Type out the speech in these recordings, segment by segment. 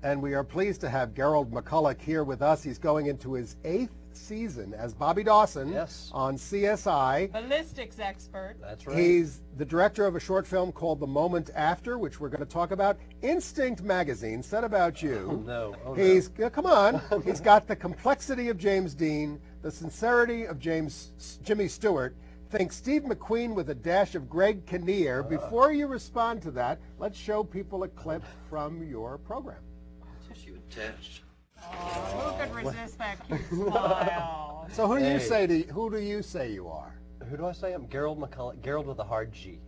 And we are pleased to have Gerald McCullouch here with us. He's going into his 8th season as Bobby Dawson on CSI. Ballistics expert. That's right. He's the director of a short film called The Moment After, which we're going to talk about. Instinct magazine said about you. Come on. He's got the complexity of James Dean, the sincerity of Jimmy Stewart. Think Steve McQueen with a dash of Greg Kinnear. Before you respond to that, let's show people a clip from your program. Tissue attached. Oh, who could resist that cute smile? So who do you say you are? Who do I say? I'm Gerald McCullouch. Gerald with a hard G.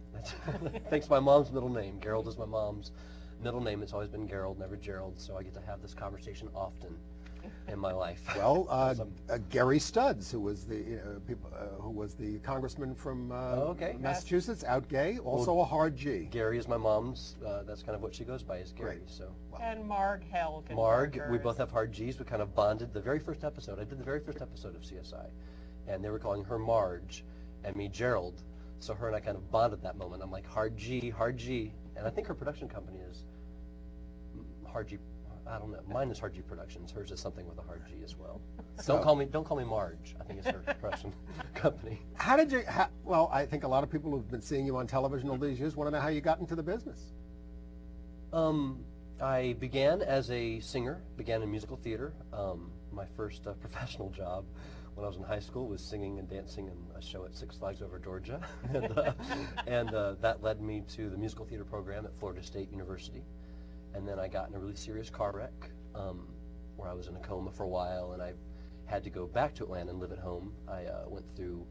Thanks to my mom's middle name. Gerald is my mom's middle name. It's always been Gerald, never Gerald. So I get to have this conversation often in my life. Well, Gary Studs, who was the congressman from Massachusetts, out gay, also a hard G. Gary is my mom's. That's kind of what she goes by, is Gary. Great. So. And Marg Helg. Marg, we both have hard Gs. We kind of bonded. The very first episode, I did the very first episode of CSI, and they were calling her Marge, and me Gerald. So her and I kind of bonded that moment. I'm like, hard G, and I think her production company is Hard G. I don't know. Mine is Hard G Productions. Hers is something with a hard G as well. Don't call me Marge. I think it's her production company. How did you? Well, I think a lot of people who've been seeing you on television all these years want to know how you got into the business. I began as a singer. Began in musical theater. My first professional job when I was in high school was singing and dancing in a show at Six Flags Over Georgia, and that led me to the musical theater program at Florida State University. And then I got in a really serious car wreck where I was in a coma for a while, and I had to go back to Atlanta and live at home. I went through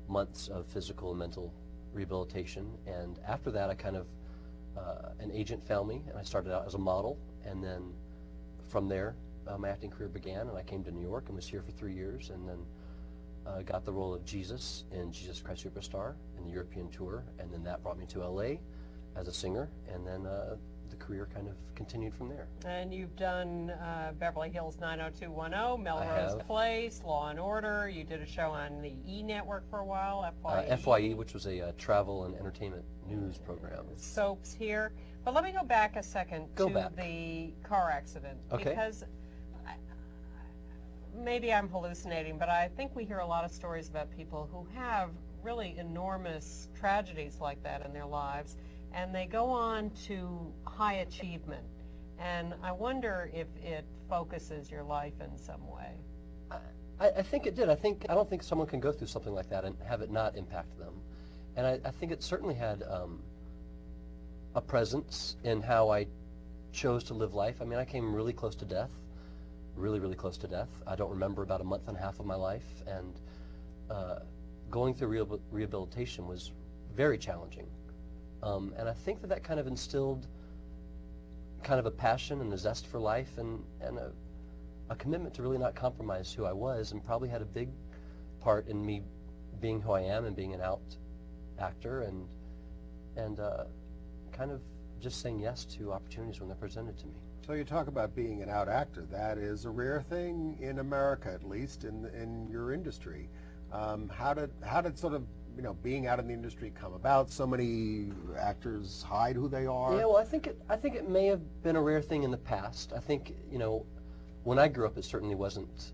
months of physical and mental rehabilitation, and after that I kind of, an agent found me, and I started out as a model, and then from there my acting career began, and I came to New York and was here for 3 years, and then got the role of Jesus in Jesus Christ Superstar in the European tour, and then that brought me to LA as a singer, and then the career kind of continued from there. And you've done Beverly Hills 90210, Melrose Place, Law and Order. You did a show on the E! Network for a while, FYE. FYE, which was a travel and entertainment news program. Soaps here. But let me go back a second to the car accident. Okay. Because maybe I'm hallucinating, but I think we hear a lot of stories about people who have really enormous tragedies like that in their lives, and they go on to high achievement. And I wonder if it focuses your life in some way. I think it did. I don't think someone can go through something like that and have it not impact them. And I think it certainly had a presence in how I chose to live life. I mean, I came really close to death, really, really close to death. I don't remember about a month and a half of my life, and going through rehabilitation was very challenging. And I think that kind of instilled kind of a passion and a zest for life, and a commitment to really not compromise who I was, and probably had a big part in me being who I am and being an out actor, and kind of just saying yes to opportunities when they're presented to me. So you talk about being an out actor. That is a rare thing in America, at least in your industry. How did sort of being out in the industry come about? So many actors hide who they are. Yeah, well, I think it may have been a rare thing in the past. I think when I grew up, it certainly wasn't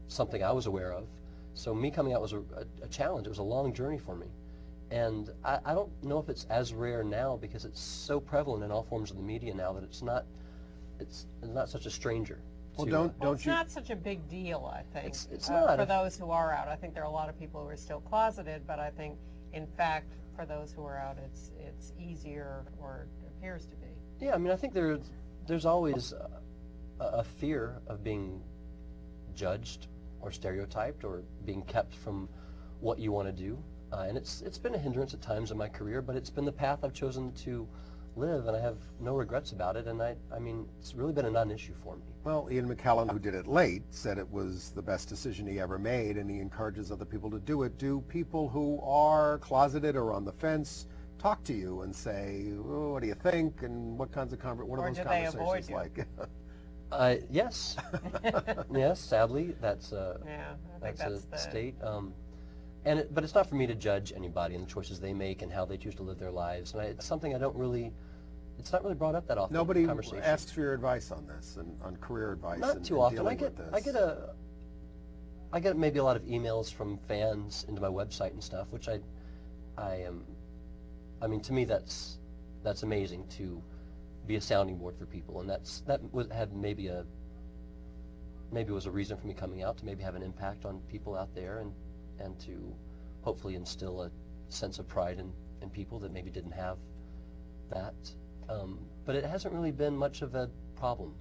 something I was aware of. So me coming out was a challenge. It was a long journey for me, and I don't know if it's as rare now because it's so prevalent in all forms of the media now that it's not such a stranger. Well, it's not such a big deal, I think, it's not. For those who are out. I think there are a lot of people who are still closeted, but I think, in fact, for those who are out, it's easier, or it appears to be. Yeah, I mean, I think there's always a fear of being judged or stereotyped or being kept from what you want to do, and it's been a hindrance at times in my career, but it's been the path I've chosen to live, and I have no regrets about it, and I mean, it's really been a non-issue for me. Well, Ian McKellen, who did it late, said it was the best decision he ever made, and he encourages other people to do it. Do people who are closeted or on the fence talk to you and say, oh, what do you think, and what kinds of what are those conversations like? Yes. Yes, sadly, that's a state. But it's not for me to judge anybody and the choices they make and how they choose to live their lives. And it's something I don't really it's not really brought up that often. Nobody in conversation. asks for your advice on this and on career advice. Not too often. I get maybe a lot of emails from fans into my website and stuff, which I mean, to me that's amazing to be a sounding board for people, and maybe was a reason for me coming out, to maybe have an impact on people out there, and to hopefully instill a sense of pride in people that maybe didn't have that. But it hasn't really been much of a problem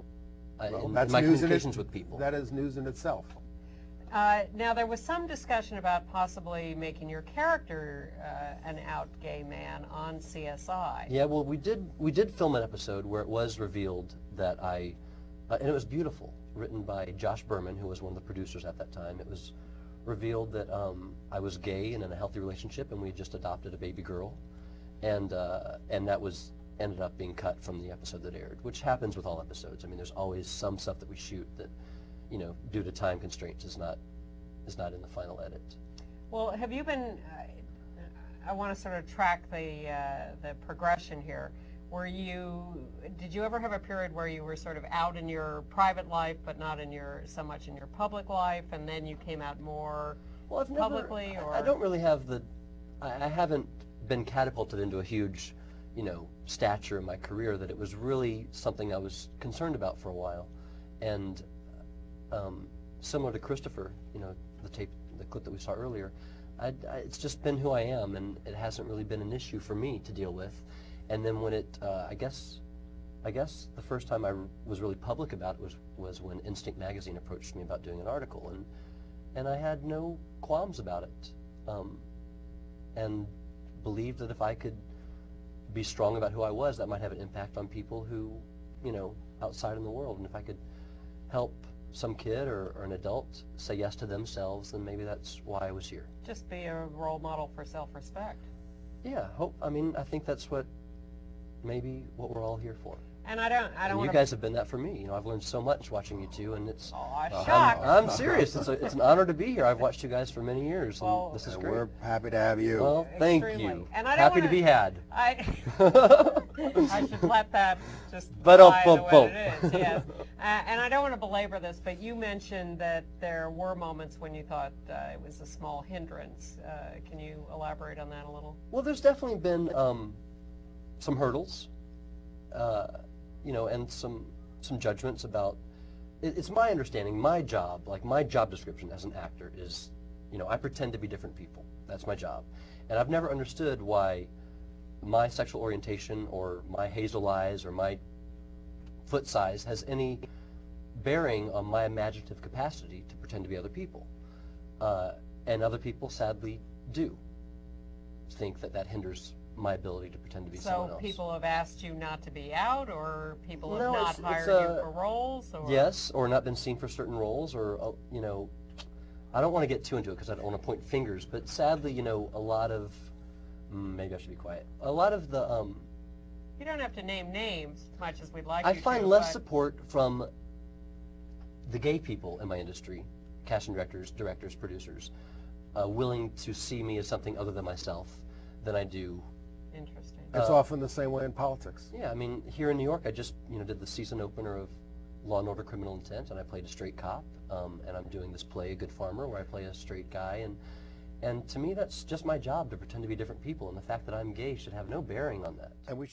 in my communications with people. That is news in itself. Now, there was some discussion about possibly making your character an out gay man on CSI. Yeah, well, we did film an episode where it was revealed that and it was beautiful, written by Josh Berman, who was one of the producers at that time. It was revealed that I was gay and in a healthy relationship, and we just adopted a baby girl, and that ended up being cut from the episode that aired, which happens with all episodes. I mean, there's always some stuff that we shoot that, due to time constraints, is not in the final edit. Well, have you been? I want to sort of track the progression here. Did you ever have a period where you were sort of out in your private life, but not so much in your public life, and then you came out more publicly? Or I don't really have I haven't been catapulted into a huge, stature in my career that it was really something I was concerned about for a while, and similar to Christopher, the clip that we saw earlier, it's just been who I am, and it hasn't really been an issue for me to deal with. And then when I guess the first time I was really public about it was when Instinct magazine approached me about doing an article, and I had no qualms about it, and believed that if I could be strong about who I was, that might have an impact on people who, outside in the world, and if I could help some kid or an adult say yes to themselves, then maybe that's why I was here. Just be a role model for self-respect. Yeah, I think that's what we're all here for. And I don't. You guys have been that for me. I've learned so much watching you two, and it's. Oh, shocked. I'm serious. It's an honor to be here. I've watched you guys for many years, and this is great. We're happy to have you. Well, thank you. And happy to be had. I should let that just fly the way it is. Yes. And I don't want to belabor this, but you mentioned that there were moments when you thought it was a small hindrance. Can you elaborate on that a little? Well, there's definitely been some hurdles. And some judgments about. It's my understanding, my job description as an actor is, I pretend to be different people. That's my job, and I've never understood why my sexual orientation or my hazel eyes or my foot size has any bearing on my imaginative capacity to pretend to be other people, and other people sadly do think that hinders my ability to pretend to be someone else. So people have asked you not to be out, or people have not hired you for roles? Or? Yes, or not been seen for certain roles, or, I don't want to get too into it because I don't want to point fingers, but sadly, a lot of, maybe I should be quiet, a lot of the... You don't have to name names as much as we'd like I find less support from the gay people in my industry, casting directors, producers, willing to see me as something other than myself than I do. Interesting. It's often the same way in politics. Yeah, I mean, here in New York, I just did the season opener of Law and Order: Criminal Intent, and I played a straight cop, and I'm doing this play, A Good Farmer, where I play a straight guy, and to me, that's just my job, to pretend to be different people, and the fact that I'm gay should have no bearing on that. And we